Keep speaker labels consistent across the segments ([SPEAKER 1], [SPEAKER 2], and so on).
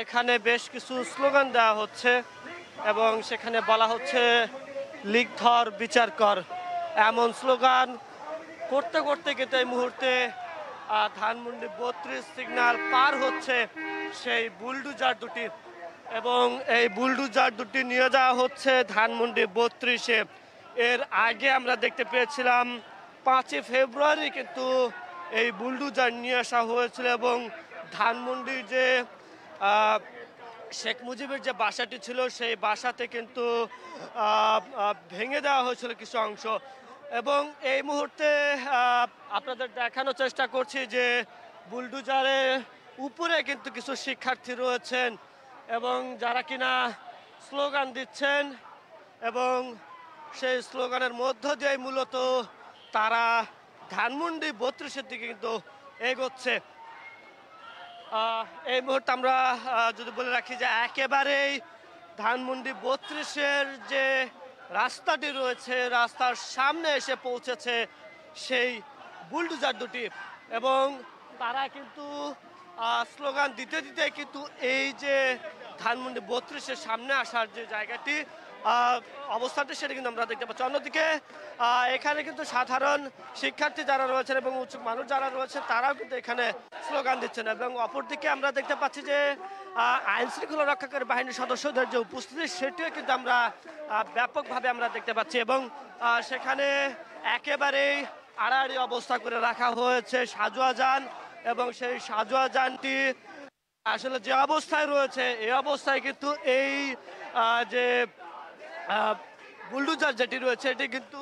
[SPEAKER 1] এখানে বেশ কিছু স্লোগান দেওয়া হচ্ছে এবং সেখানে বলা হচ্ছে লীগ ধর বিচার কর, এমন স্লোগান করতে করতে কিন্তু এই মুহূর্তে ধানমন্ডি 32 সিগন্যাল পার হচ্ছে সেই বুলডুজার দুটি এবং এই বুলডুজার দুটি নিয়ে যাওয়া হচ্ছে ধানমন্ডি 32-এ। এর আগে আমরা দেখতে পেয়েছিলাম 5 ফেব্রুয়ারি কিন্তু এই বুলডুজার নিয়ে আসা হয়েছিল এবং ধানমন্ডির যে শেখ মুজিবের যে বাসাটি ছিল সেই বাসাতে কিন্তু ভেঙে দেওয়া হয়েছিল কিছু অংশ এবং এই মুহূর্তে আপনাদের দেখানোর চেষ্টা করছি যে বুলডুজারের উপরে কিন্তু কিছু শিক্ষার্থী রয়েছেন এবং যারা কিনা স্লোগান দিচ্ছেন এবং সেই স্লোগানের মধ্য দিয়ে মূলত তারা ধানমন্ডি 32-এর দিকে কিন্তু এগোচ্ছে। এই মুহূর্তে আমরা যদি বলে রাখি যে একেবারেই ধানমন্ডি 32-এর যে রাস্তাটি রয়েছে রাস্তার সামনে এসে পৌঁছেছে সেই বুলডুজার দুটি এবং তারা কিন্তু স্লোগান দিতে দিতে কিন্তু এই যে ধানমন্ডি 32-এর সামনে আসার যে জায়গাটি অবস্থাটি সেটা কিন্তু আমরা দেখতে পাচ্ছি। অন্যদিকে এখানে কিন্তু সাধারণ শিক্ষার্থী যারা রয়েছেন এবং উচ্চ মানুষ যারা রয়েছে তারাও কিন্তু এখানে স্লোগান দিচ্ছেন এবং অপরদিকে আমরা দেখতে পাচ্ছি যে আইন শৃঙ্খলা রক্ষাকারী বাহিনীর সদস্যদের যে উপস্থিতি সেটিও কিন্তু আমরা ব্যাপকভাবে আমরা দেখতে পাচ্ছি এবং সেখানে একেবারেই আড়াআড়ি অবস্থা করে রাখা হয়েছে সাজোয়া যান এবং সেই সাজোয়া যানটি আসলে যে অবস্থায় রয়েছে এই অবস্থায় কিন্তু এই যে বুলডুজার যেটি রয়েছে এটি কিন্তু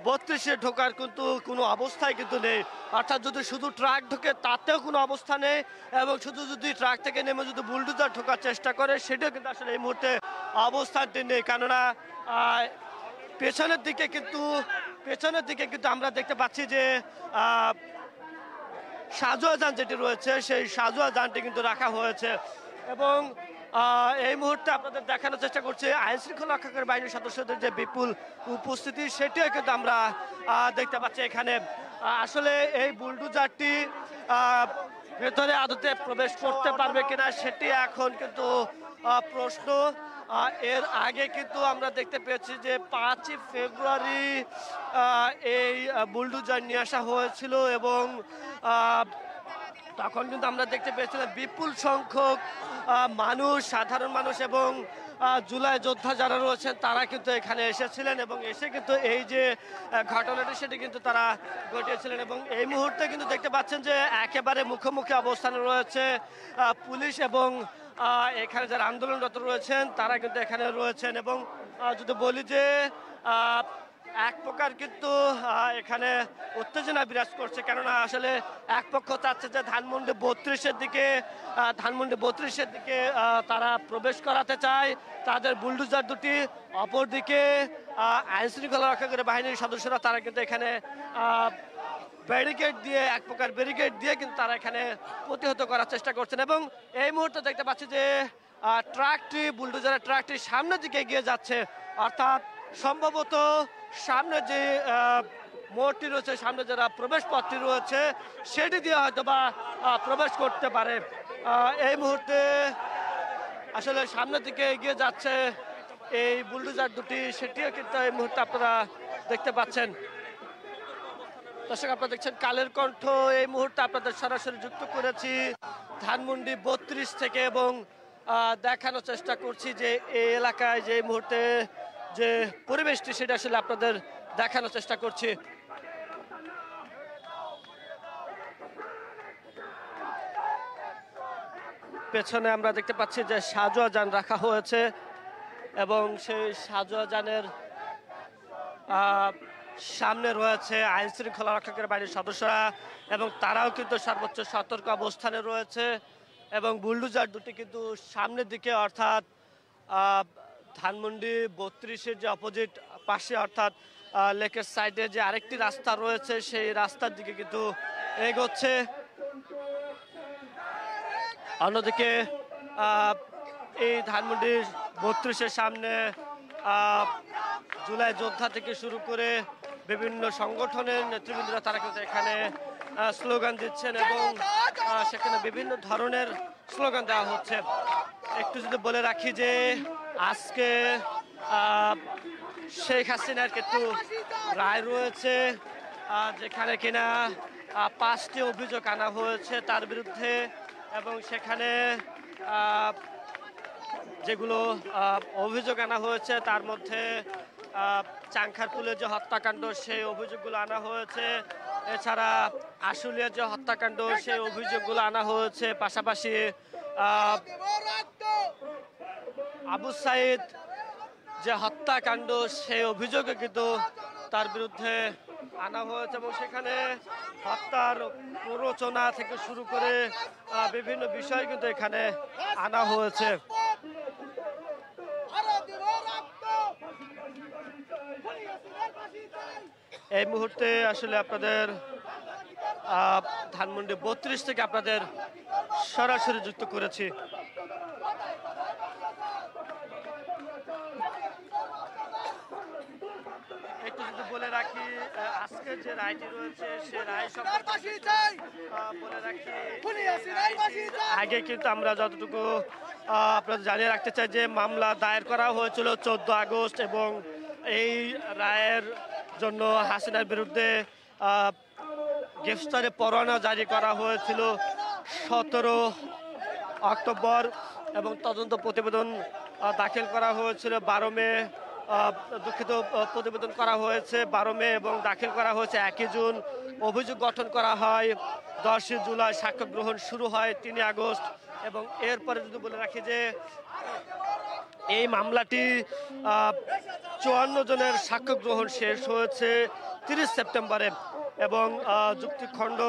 [SPEAKER 1] 32-এ ঢোকার কিন্তু কোনো অবস্থায় কিন্তু নেই, অর্থাৎ যদি শুধু ট্রাক ঢোকে তাতেও কোনো অবস্থা নেই এবং শুধু যদি ট্রাক থেকে নেমে যদি বুলডুজার ঢোকার চেষ্টা করে সেটাও কিন্তু আসলে এই মুহূর্তে অবস্থানটি নেই। কেননা পেছনের দিকে কিন্তু আমরা দেখতে পাচ্ছি যে সাজোয়া যান যেটি রয়েছে সেই সাজোয়া যানটি কিন্তু রাখা হয়েছে এবং এই মুহূর্তে আপনাদের দেখানোর চেষ্টা করছি আইন শৃঙ্খলা রক্ষাকারী বাহিনীর সদস্যদের যে বিপুল উপস্থিতি সেটিও কিন্তু আমরা দেখতে পাচ্ছি এখানে। আসলে এই বুলডুজারটি ভেতরে আদতে প্রবেশ করতে পারবে কিনা সেটি এখন কিন্তু প্রশ্ন। এর আগে কিন্তু আমরা দেখতে পেয়েছি যে 5 ফেব্রুয়ারি এই বুলডুজার নিয়ে আসা হয়েছিল এবং তখন কিন্তু আমরা দেখতে পেয়েছিলাম বিপুল সংখ্যক মানুষ, সাধারণ মানুষ এবং জুলাই যোদ্ধা যারা রয়েছেন তারা কিন্তু এখানে এসেছিলেন এবং এসে কিন্তু এই যে ঘটনাটি সেটি কিন্তু তারা ঘটিয়েছিলেন এবং এই মুহূর্তে কিন্তু দেখতে পাচ্ছেন যে একেবারে মুখোমুখি অবস্থানে রয়েছে পুলিশ এবং এখানে যারা আন্দোলনরত রয়েছেন তারা কিন্তু এখানে রয়েছেন এবং যদি বলি যে এক প্রকার কিন্তু এখানে উত্তেজনা বিরাজ করছে, কেননা আসলে এক পক্ষ চাচ্ছে যে ধানমন্ডি 32-এর দিকে তারা প্রবেশ করাতে চায় তাদের বুলডুজার দুটি, অপরদিকে আইন শৃঙ্খলা রক্ষাকারী বাহিনীর সদস্যরা তারা কিন্তু এখানে ব্যারিকেড দিয়ে কিন্তু তারা এখানে প্রতিহত করার চেষ্টা করছেন এবং এই মুহূর্তে দেখতে পাচ্ছি যে বুলডুজারের ট্রাকটি সামনের দিকে এগিয়ে যাচ্ছে, অর্থাৎ সম্ভবত সামনে যে মোড়টি রয়েছে সামনে যারা প্রবেশ পথটি রয়েছে সেটি দিয়ে হয়তো বা প্রবেশ করতে পারে। এই মুহূর্তে আসলে সামনের দিকে এগিয়ে যাচ্ছে এই বুলডুজার দুটি, সেটিও কিন্তু এই মুহূর্তে আপনারা দেখতে পাচ্ছেন। দর্শক আপনারা দেখছেন কালের কণ্ঠ, এই মুহূর্তে আপনাদের সরাসরি যুক্ত করেছি ধানমন্ডি 32 থেকে এবং দেখানোর চেষ্টা করছি যে এই এলাকায় যে মুহূর্তে যে পরিবেশটি সেটা আসলে আপনাদের দেখানোর চেষ্টা করছি। পেছনে আমরা দেখতে পাচ্ছি যে সাজোয়া যান রাখা হয়েছে এবং সেই সাজোয়া যানের সামনে রয়েছে আইন শৃঙ্খলা রক্ষাকারী বাহিনীর সদস্যরা এবং তারাও কিন্তু সর্বোচ্চ সতর্ক অবস্থানে রয়েছে এবং বুলডুজার দুটি কিন্তু সামনের দিকে অর্থাৎ ধানমন্ডি 32-এর যে অপোজিট পাশে অর্থাৎ লেকের সাইডে যে আরেকটি রাস্তা রয়েছে সেই রাস্তার দিকে কিন্তু এগোচ্ছে। অন্যদিকে এই ধানমন্ডি 32-এর সামনে জুলাই যোদ্ধা থেকে শুরু করে বিভিন্ন সংগঠনের নেতৃবৃন্দরা তারা কিন্তু এখানে স্লোগান দিচ্ছেন এবং সেখানে বিভিন্ন ধরনের স্লোগান দেওয়া হচ্ছে। একটু যদি বলে রাখি যে আজকে আহ, শেখ হাসিনার কিন্তু রায় রয়েছে, যেখানে কিনা 5টি অভিযোগ আনা হয়েছে তার বিরুদ্ধে, এবং সেখানে আহ, যেগুলো অভিযোগ আনা হয়েছে তার মধ্যে চাংখারপুলের যে হত্যাকাণ্ড সেই অভিযোগগুলো আনা হয়েছে, এছাড়া আশুলিয়ার যে হত্যাকাণ্ড সেই অভিযোগগুলো আনা হয়েছে, পাশাপাশি আবু সাইদ যে হত্যাকাণ্ড সেই অভিযোগে কিন্তু তার বিরুদ্ধে আনা হয়েছে, এবং সেখানে হত্যার প্ররোচনা থেকে শুরু করে বিভিন্ন বিষয় কিন্তু এখানে আনা হয়েছে। এই মুহূর্তে আসলে আপনাদের ধানমন্ডি 32 থেকে আপনাদের সরাসরি যুক্ত করেছি। একটু যদি বলে রাখি আজকের যে রায়টি রয়েছে সে রায় সম্পর্কে বলে রাখি, আগে কিন্তু আমরা যতটুকু আপনাদের জানিয়ে রাখতে চাই যে মামলা দায়ের করা হয়েছিল 14 আগস্ট, এবং এই রায়ের জন্য হাসিনার বিরুদ্ধে গ্রেফতারি পরোয়ানা জারি করা হয়েছিল 17 অক্টোবর, এবং তদন্ত প্রতিবেদন দাখিল করা হয়েছিল 12 মে, প্রতিবেদন করা হয়েছে 12 মে এবং দাখিল করা হয়েছে 1 জুন। অভিযোগ গঠন করা হয় 10 জুলাই, সাক্ষ্য গ্রহণ শুরু হয় 3 আগস্ট, এবং এরপরে যদি বলে রাখি যে এই মামলাটি 54 জনের সাক্ষ্য গ্রহণ শেষ হয়েছে 30 সেপ্টেম্বরে, এবং যুক্তিখণ্ড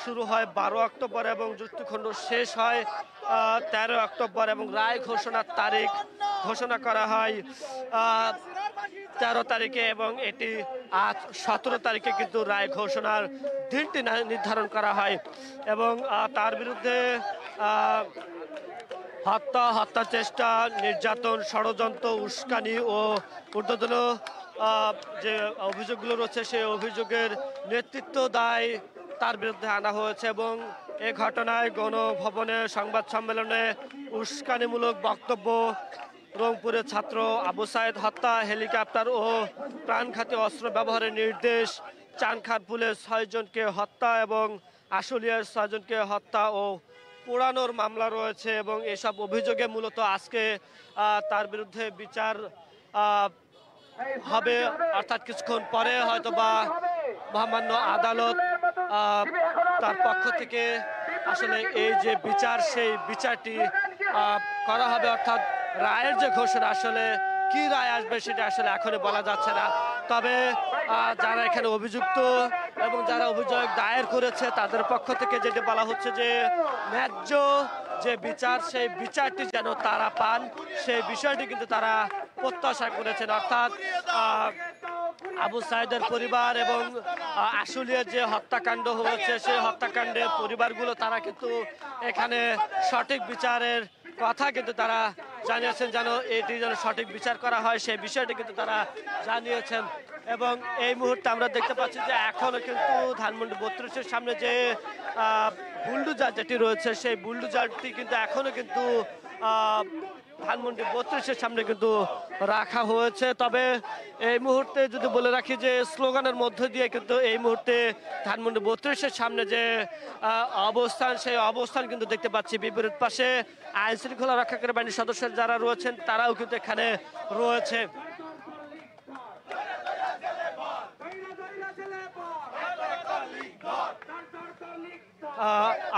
[SPEAKER 1] শুরু হয় 12 অক্টোবর এবং যুক্তিখণ্ড শেষ হয় 13 অক্টোবর, এবং রায় ঘোষণার তারিখ ঘোষণা করা হয় 13 তারিখে, এবং এটি আজ 17 তারিখে কিন্তু রায় ঘোষণার দিনটি নির্ধারণ করা হয়। এবং তার বিরুদ্ধে হত্যা চেষ্টা, নির্যাতন, ষড়যন্ত্র, উস্কানি ও ঊর্ধ্বতন যে অভিযোগগুলো রয়েছে সেই অভিযোগের নেতৃত্ব দায় তার বিরুদ্ধে আনা হয়েছে, এবং এ ঘটনায় গণভবনে সংবাদ সম্মেলনে উস্কানিমূলক বক্তব্য, রংপুরে ছাত্র আবু সাইদ হত্যা, হেলিকপ্টার ও প্রাণঘাতী অস্ত্র ব্যবহারের নির্দেশ, চানখারপুলের 6 জনকে হত্যা এবং আশুলিয়ার 6 জনকে হত্যা ও পোড়ানোর মামলা রয়েছে, এবং এসব অভিযোগে মূলত আজকে তার বিরুদ্ধে বিচার হবে, অর্থাৎ কিছুক্ষণ পরে হয়তোবা মহামান্য আদালত তার পক্ষ থেকে আসলে এই যে বিচার সেই বিচারটি করা হবে, অর্থাৎ রায়ের যে ঘোষণা আসলে কি রায় আসবে সেটা আসলে এখনই বলা যাচ্ছে না। তবে যারা এখানে অভিযুক্ত এবং যারা অভিযোগ দায়ের করেছে তাদের পক্ষ থেকে যেটা বলা হচ্ছে যে ন্যায্য যে বিচার সেই বিচারটি যেন তারা পান সেই বিষয়টি কিন্তু তারা প্রত্যাশা করেছেন, অর্থাৎ আবু সাইদের পরিবার এবং আশুলিয়ার যে হত্যাকাণ্ড হয়েছে সেই হত্যাকাণ্ডের পরিবারগুলো তারা কিন্তু এখানে সঠিক বিচারের কথা কিন্তু তারা জানিয়েছেন, যেন এটি যেন সঠিক বিচার করা হয় সেই বিষয়টি কিন্তু তারা জানিয়েছেন। এবং এই মুহূর্তে আমরা দেখতে পাচ্ছি যে এখনো কিন্তু ধানমন্ডি 32-এর সামনে যে বুলডোজার যেটি রয়েছে সেই বুলডোজারটি কিন্তু এখনো কিন্তু ধানমন্ডি 32-এর সামনে কিন্তু রাখা হয়েছে। তবে এই মুহূর্তে যদি বলে রাখি যে স্লোগানের মধ্য দিয়ে কিন্তু এই মুহূর্তে ধানমন্ডি 32-এর সামনে যে অবস্থান সেই অবস্থান কিন্তু দেখতে পাচ্ছি। বিপরীত পাশে আইন শৃঙ্খলা রক্ষাকারী বাহিনীর সদস্য যারা রয়েছেন তারাও কিন্তু এখানে রয়েছে।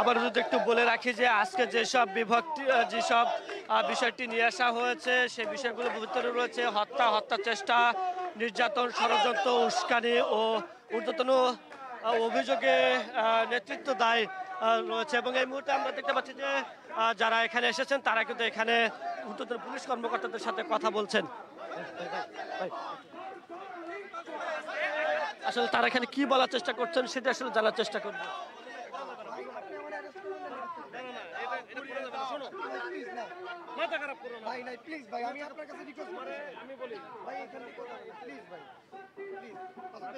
[SPEAKER 1] আবার যদি একটু বলে রাখি যে আজকে যেসব বিষয়টি নিয়ে আসা হয়েছে সেই বিষয়গুলোর ভিতরে রয়েছে হত্যা চেষ্টা, নির্যাতন, ষড়যন্ত্র, উস্কানি ও ঊর্ধ্বতন অভিযোগে নেতৃত্ব দায় রয়েছে। এবং এই মুহূর্তে আমরা দেখতে পাচ্ছি যে যারা এখানে এসেছেন তারা কিন্তু এখানে ঊর্ধ্বতন পুলিশ কর্মকর্তাদের সাথে কথা বলছেন। আসলে তারা এখানে কি বলার চেষ্টা করছেন সেটা আসলে জানার চেষ্টা করবো।
[SPEAKER 2] মাথা খারাপ করো না
[SPEAKER 3] ভাই নাই প্লিজ ভাই আমি আপনার কাছে রিকোয়েস্ট
[SPEAKER 2] মানে আমি বলি
[SPEAKER 3] ভাই এখানে প্লিজ ভাই প্লিজ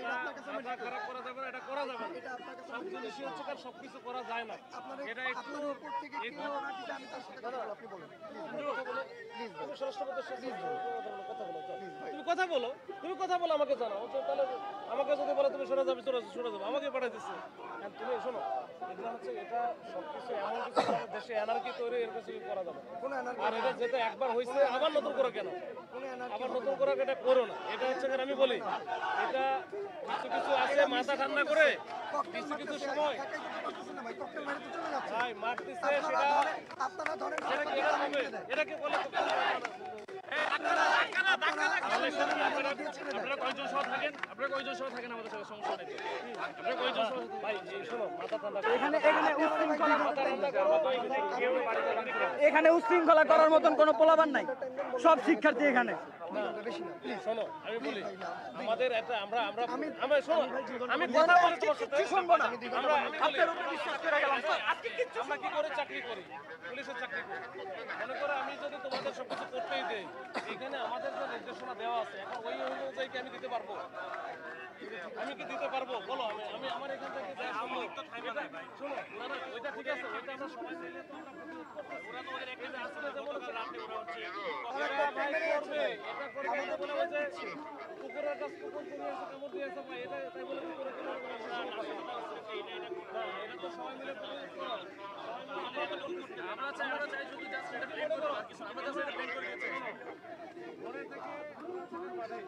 [SPEAKER 3] এটা আপনার কাছে আমি
[SPEAKER 2] মাথা খারাপ করা যাবে না, এটা করা যাবে না।
[SPEAKER 3] এটা আপনার কাছে
[SPEAKER 2] সব জিনিসই হচ্ছে কার সবকিছু করা যায় না।
[SPEAKER 3] আপনার
[SPEAKER 2] এটা একটু
[SPEAKER 3] আপনার উপর থেকে কি দিলে আমি তার সাথে কথা বলবো আপনি বলেন প্লিজ
[SPEAKER 2] তুমি স্বরাষ্ট্রমন্ত্রীর সাথে কথা বলো, যাও।
[SPEAKER 3] প্লিজ ভাই
[SPEAKER 2] তুমি কথা বলো আমাকে জানাও। তাহলে আমাকে যদি বলে তুমি সরে যাবে আমাকে পাঠিয়ে দিচ্ছে। আর তুমি শোনো, এগুলো হচ্ছে এটা সবকিছু এমন কিছু আমাদের দেশে এনার্কি তৈরি এর কিছু করা যাবে না।
[SPEAKER 3] কোন এনার্জি
[SPEAKER 2] আর এটা যেটা একবার হয়েছে আবার নতুন করে কেন?
[SPEAKER 3] কোন এনার্জি
[SPEAKER 2] আবার নতুন করে এটা করো না। এটা হচ্ছে আমি বলি এটা কিছু কিছু আছে মাথা ঠান্ডা করে কিছু কিছু সময়
[SPEAKER 3] একাই করতে পারতেছেন না ভাই ককটেল মেরে তো চলে যাচ্ছে
[SPEAKER 2] ভাই মারতেছে
[SPEAKER 3] আপনারা ধরেন
[SPEAKER 2] সেটা কি এটা হবে? এটাকে বলে তো আপনারা কয়জন সহ থাকেন? আপনারা কয়জন সহ থাকেন আমাদের সাথে? সমস্যা নেই। আপনারা কয়জন সহ? ভাই এই শোনো, মাথা ঠান্ডা করো।
[SPEAKER 4] এখানে উচ্ছৃঙ্খলা করার মতন কোনো পোলাবান নাই, সব শিক্ষার্থী এখানে।
[SPEAKER 2] শোনো আমি বলি আমাদের একটা আমরা শোনো আমি কথা বলি তোমার সাথে শুনবো না। আপনার উপর বিশ্বাস করে গেলাম। আমরা কি করে চাকরি করি? পুলিশের চাকরি করি। মনে করো আমি যদি তোমাদের সবকিছু করতেই দেই, এখানে আমাদের যে নির্দেশনা দেওয়া আছে এখন ওই অনুযায়ী কি আমি দিতে পারবো? আমি কি দিতে পারবো বলো? আমি আমার এখান থেকে যাই সম্ভব। শোনো না ওইটা ঠিক আছে, ওইটা আমরা সবাই মিলে তো আমরা প্রতিরোধ করতেছি। ওরা তোমাদের একটা যে আসলে যেমন রাতে ওরা হচ্ছে এটা ভাই করবে, এটা করবে এটা বলে যে কুকুরের কাছে কুকুর তুমি এসে কামড় দিয়েছো ভাই, এটা তাই বলে কুকুরের কোনো এটা তো সবাই মিলে প্রতিরোধ করো। আমরা চাই শুধু জাস্ট এটা প্ল্যান করো, আমরা জাস্ট এটা প্ল্যান করে দিচ্ছি। পরে থেকে পাঠাই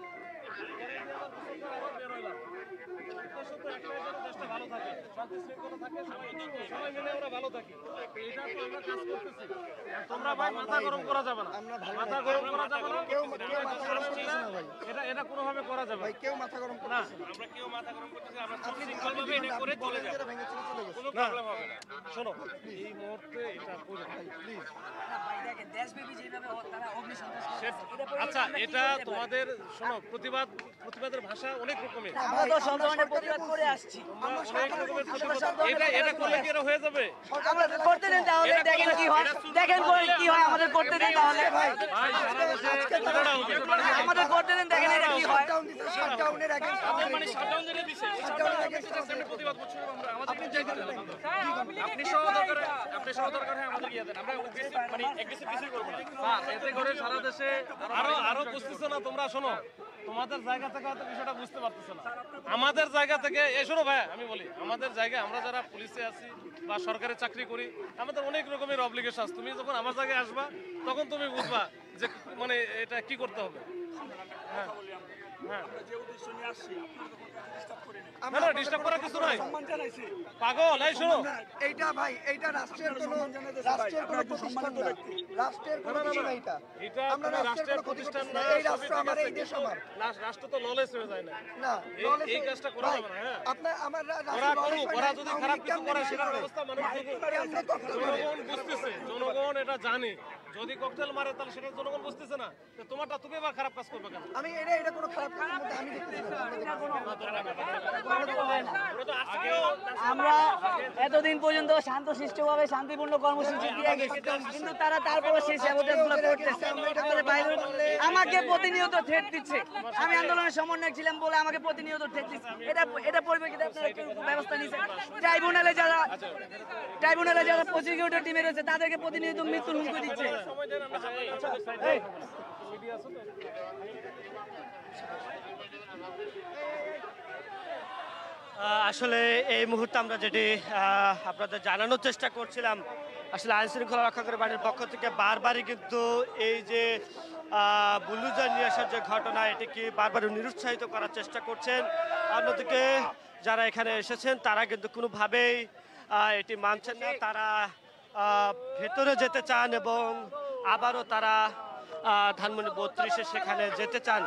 [SPEAKER 2] ভালো থাকে, শান্তি শৃঙ্খলা থাকে, সবাই মিলে আমরা ভালো থাকি। এটা তো আমরা কাজ করতেছি। তোমরা ভাই মাথা গরম করা যাবে না, মাথা গরম করা যাবে না। এটা কোনোভাবে করা যাবে
[SPEAKER 3] ভাই কেউ মাথা গরম
[SPEAKER 2] না।
[SPEAKER 3] করতেছে না
[SPEAKER 2] আমরা কেউ মাথা গরম করতেছি না, আমরা
[SPEAKER 3] আপনি
[SPEAKER 2] শৃঙ্খলভাবে এটা করে চলে যাব,
[SPEAKER 3] ভেঙে চলে গেছে
[SPEAKER 2] কোনো প্রবলেম হবে না। শোনো এই মুহূর্তে এটা করো
[SPEAKER 3] প্লিজ
[SPEAKER 2] আচ্ছা, এটা তোমাদের শোনো প্রতিবাদের ভাষা অনেক রকমের।
[SPEAKER 4] আমরা তো সব ধরনের প্রতিবাদ করে আসছি।
[SPEAKER 2] এটা করলে কি এটা হয়ে যাবে?
[SPEAKER 4] আমাদের করতে দেন তাহলে, দেখেন কি হয়, দেখেন কি হয়, আমাদের করতে দেন তাহলে।
[SPEAKER 2] ভাই সারা দেশে ঝগড়া হবে।
[SPEAKER 4] আমাদের করতে দেন, দেখেন এটা কি হয়।
[SPEAKER 3] শাটডাউন দিতে শাটডাউনের আগে
[SPEAKER 2] মানে শাটডাউন দিয়ে দিছে, এই শাটডাউনের আগে আমরা প্রতিবাদ করছি আমরা আমাদের আপনি সহ দরকার হয় আমাদের ইয়ে দেন, আমরা মানে এগ্রেসিভ কিছুই করব না স্যার। এতে করে সারা দেশে আরো বুঝতেছ না তোমরা। শোনো তোমাদের জায়গা থেকে হয়তো বিষয়টা বুঝতে পারতেছ না, আমাদের জায়গা থেকে এই শোনো ভাই আমি বলি আমাদের জায়গায় আমরা যারা পুলিশে আছি বা সরকারি চাকরি করি আমাদের অনেক রকমের অব্লিগেশন আছে। তুমি যখন আমার জায়গায় আসবা তখন তুমি বুঝবা যে মানে এটা কি করতে হবে। হ্যাঁ হ্যাঁ না না ডিস্টার্ব করার কিছু নাই পাগল। এই শোনো
[SPEAKER 3] এইটা ভাই এইটা রাষ্ট্রের কোনো প্রতিষ্ঠান না, রাষ্ট্রের কোনো কিছু না এটা।
[SPEAKER 2] এটা
[SPEAKER 3] আমরা
[SPEAKER 2] কোনো রাষ্ট্রের
[SPEAKER 3] রাষ্ট্রের কোনো
[SPEAKER 2] প্রতিষ্ঠান
[SPEAKER 3] প্রতিষ্ঠান
[SPEAKER 2] না,
[SPEAKER 3] না, এই রাষ্ট্র আমার, এই দেশ আমার।
[SPEAKER 2] রাষ্ট্র তো ললেস হয়ে যায় না।
[SPEAKER 3] না
[SPEAKER 2] এই কাজটা করা যাবে না। হ্যাঁ
[SPEAKER 3] আপনার আমার
[SPEAKER 2] ওরা করুক, ওরা যদি খারাপ কিছু করে সেটার ব্যবস্থা মানুষ জনগণ বুঝতেছে, জনগণ এটা জানে। যদি ককটেল মারে তাহলে সেটা জনগণ বুঝতেছে না, তো তোমারটা তুমি এবার খারাপ কাজ করবে কেন?
[SPEAKER 3] আমি এটা কোনো খারাপ কাজের মধ্যে আমি দেখতেছি না।
[SPEAKER 4] আমরা এতদিন পর্যন্ত শান্তশিষ্টভাবে শান্তিপূর্ণ কর্মসূচি দিয়ে গেছি, কিন্তু তারা তারপরে সেই স্যাবোটেজগুলো করতেছে। আমাদের বাইরে আমাকে প্রতিনিয়ত থ্রেট দিচ্ছে। আমি আন্দোলনের সমন্বয়ক ছিলাম বলে আমাকে প্রতিনিয়ত থ্রেট দিচ্ছে। এটা পরিপ্রেক্ষিতে আপনারা একটু ব্যবস্থা নিয়েছেন। ট্রাইব্যুনালে যারা প্রসিকিউটর টিমে রয়েছে তাদেরকে প্রতিনিয়ত মৃত্যুর হুমকি দিচ্ছে।
[SPEAKER 1] আসলে এই মুহূর্তে আমরা যেটি আপনাদের জানানোর চেষ্টা করছিলাম, আসলে আইন শৃঙ্খলা রক্ষাকারী বাহিনীর পক্ষ থেকে বারবারই কিন্তু এই যে বুলডোজার নিয়ে আসার যে ঘটনা এটিকে বারবার নিরুৎসাহিত করার চেষ্টা করছেন। অন্যদিকে যারা এখানে এসেছেন তারা কিন্তু কোনোভাবেই এটি মানছেন না, তারা ভেতরে যেতে চান এবং আবারও তারা ধানমন্ডি 32-এ সেখানে যেতে চান।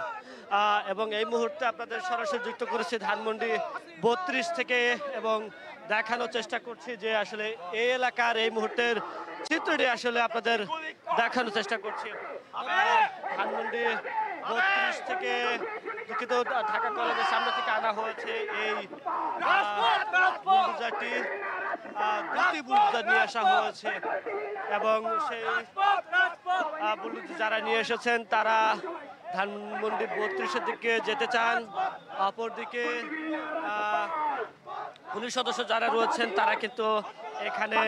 [SPEAKER 1] এবং এই মুহূর্তে আপনাদের সরাসরি যুক্ত করেছি ধানমন্ডি 32 থেকে এবং দেখানোর চেষ্টা করছি যে আসলে এই এলাকার এই মুহূর্তের চিত্রটি আসলে আপনাদের দেখানোর চেষ্টা করছি। ধানমন্ডি 32 থেকে দুঃখিত ঢাকা কলেজের সামনে থেকে আনা হয়েছে এই বুলডোজারটি, দুটি বুলডোজার নিয়ে আসা হয়েছে এবং সেই বুলডোজার যারা নিয়ে এসেছেন তারা ধানমন্ডি 32-এর দিকে যেতে চান। অপরদিকে পুলিশ সদস্য যারা রয়েছেন তারা কিন্তু এখানে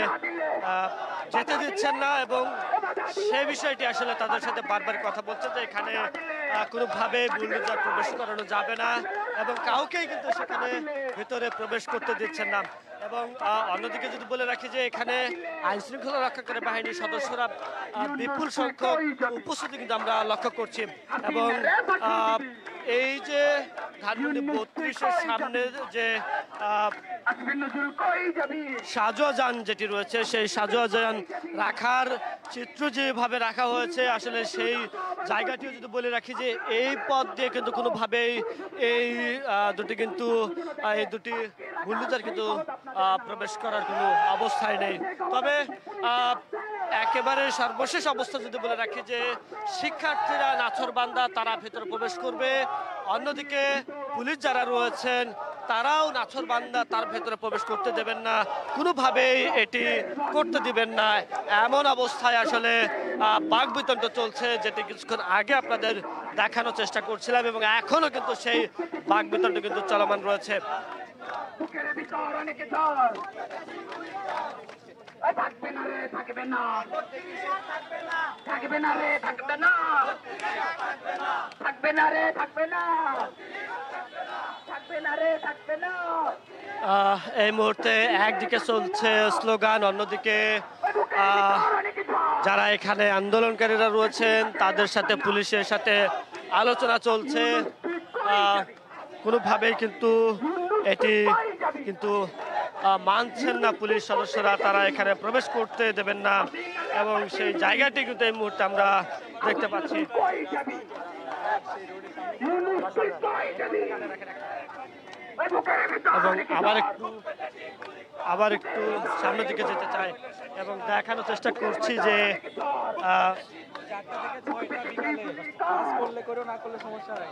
[SPEAKER 1] যেতে দিচ্ছেন না এবং সেই বিষয়টি আসলে তাদের সাথে বারবার কথা বলছে যে এখানে কোনোভাবে বুলডোজার প্রবেশ করানো যাবে না এবং কাউকেই কিন্তু সেখানে ভিতরে প্রবেশ করতে দিচ্ছেন না। এবং অন্যদিকে যদি বলে রাখি যে এখানে আইন শৃঙ্খলা রক্ষাকারী বাহিনীর সদস্যরা বিপুল সংখ্যক উপস্থিতি কিন্তু আমরা লক্ষ্য করছি এবং এই যে ধানমন্ডি 32-এর সামনে যে সাজোয়া যান যেটি রয়েছে সেই সাজোয়া যান রাখার চিত্র যেভাবে রাখা হয়েছে আসলে সেই জায়গাটিও যদি বলে রাখি যে এই পথ দিয়ে কিন্তু কোনোভাবেই এই দুটি বুলডোজার কিন্তু প্রবেশ করার কোনো অবস্থায় নেই। তবে একেবারে সর্বশেষ অবস্থা যদি বলে রাখি যে শিক্ষার্থীরা নাছোড়বান্দা তারা ভেতরে প্রবেশ করবে, অন্যদিকে পুলিশ যারা রয়েছেন তারাও নাছোড়বান্দা তার ভেতরে প্রবেশ করতে দেবেন না, কোনোভাবেই এটি করতে দিবেন না। এমন অবস্থায় আসলে বাকবিতণ্ড চলছে যেটি কিছুক্ষণ আগে আপনাদের দেখানোর চেষ্টা করছিলাম এবং এখনো কিন্তু সেই বাকবিতণ্ড কিন্তু চলমান রয়েছে।
[SPEAKER 5] থাকবে না রে থাকবে না, থাকবে না রে থাকবে না, থাকবে না রে থাকবে না, থাকবে না রে থাকবে না।
[SPEAKER 1] এই মুহূর্তে একদিকে চলছে স্লোগান, অন্যদিকে যারা এখানে আন্দোলনকারীরা রয়েছেন তাদের সাথে পুলিশের সাথে আলোচনা চলছে। কোনোভাবেই কিন্তু এটি কিন্তু মানছেন না পুলিশ সদস্যরা, তারা এখানে প্রবেশ করতে দেবেন না এবং সেই জায়গাটি কিন্তু এই মুহূর্তে আমরা দেখতে পাচ্ছি। এবং আবার একটু সামনের দিকে যেতে চাই এবং দেখানোর চেষ্টা করছি যে
[SPEAKER 3] 4টা থেকে 6টা বিকালে ক্লাস করলে করেও না করলে সমস্যা নাই।